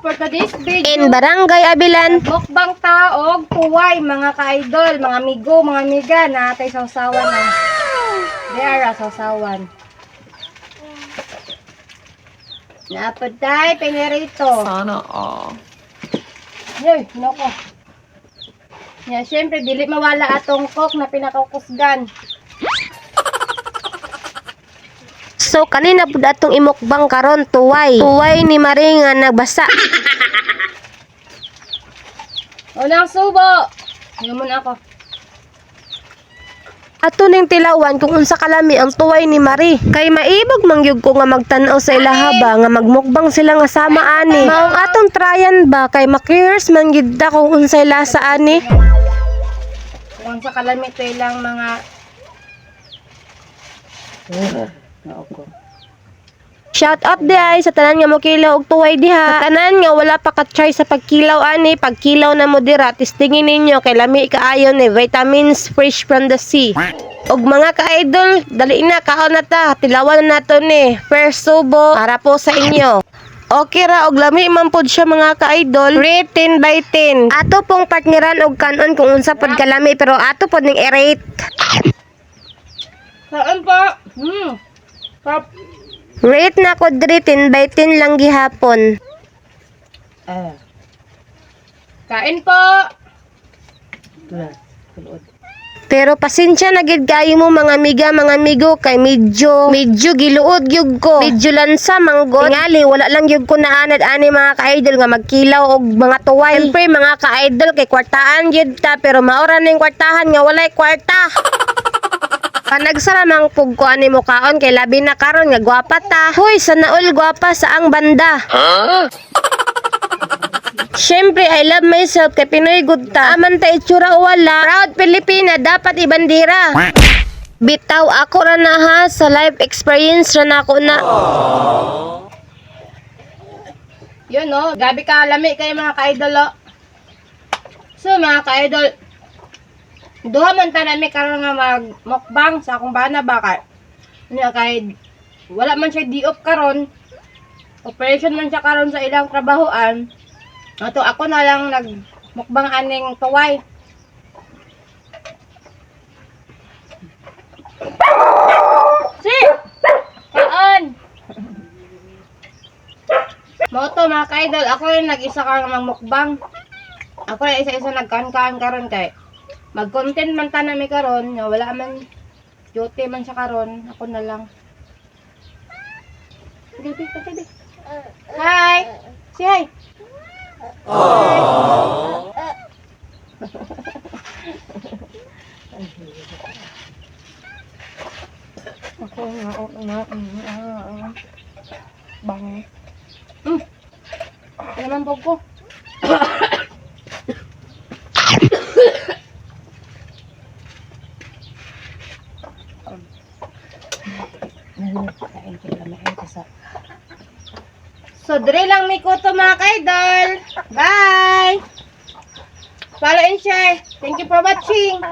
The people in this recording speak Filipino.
for today's video. In Barangay Abilan. Mukbang taog, tuway, mga ka-idol, mga amigo, mga amiga, na atay sausawan na. There, sausawan. Naapod tayo, pinirito. Sana all. Yoy, noko. Yeah, syempre, dili mawala atong coke na pinakakusgan. So kanina pud atong imukbang karon tuway. Tuway ni Marie nga nagbasa. Unang subo. Ngayon ako. Ato ning tilawan kung unsa kalami ang tuway ni Marie. Kay maibog mangyud ko nga magtan-aw sa ilaha ba nga magmukbang sila nga sama ani. Maong atong tryan ba kay ma-curious man gyud ta kung unsay lasa ani. Kung sa kalamit lang mga Shout out di ay sa tanan nga mokilaw og tuway diha. Sa tanan nga wala pa ka-try sa pagkilaw ani, pagkilaw na mo dira testingin ninyo kay lami kaayo ni vitamins fresh from the sea. Og mga ka-idol, dali na kaon na ta, tilawan na nato ni. First subo para po sa inyo. Okay ra og lami man pod siya mga ka-idol. Rate 10 by 10. Ato pong partneran og kanon kung unsa pod kalami pero ato pod ning i-rate. saan pa? Pop. Rate na ko diri 10 by 10 lang gihapon. Kain po. Pero pasensya na gid kayo mo mga amiga, mga amigo kay medyo giluod gyud ko. Medyo lansa manggod. Tingali wala lang gyud ko naanad ani mga ka-idol nga magkilaw og mga tuway. Siyempre mga ka-idol kay kwartaan gyud ta pero maura ning kwartahan nga walay kwarta. Panagsaramang pug ko ani mo kaon kay labi na karon nga gwapa ta. Hoy, sana all gwapa sa ang banda. Siyempre, I love myself kay Pinoy good ta. Aman ta itsura o wala. Proud Pilipina, dapat ibandira. Bitaw ako ra na ha, sa life experience ra na ako na. Yun no, gabi ka lami kayo mga ka-idol oh. So mga ka-idol, duha man ta nami karon nga magmukbang sa akong bana baka. Kahit wala man siya di-off karon. Operation man siya karon sa ilang trabahoan. Ato ako na lang nagmukbang aning tuway. Si! Kaan! Moto mga ka-idol, ako rin nag-isa ka magmukbang. Ako rin isa-isa nagkaan-kaan karon kay mag-content man ta nami karon, nga wala man duty man siya karon, ako na lang. Gabi, gabi. Hi! Si hi! Ako bang. Naman po ko. So, dire lang may kuto mga ka-idol. Bye! Follow and share. Thank you for watching.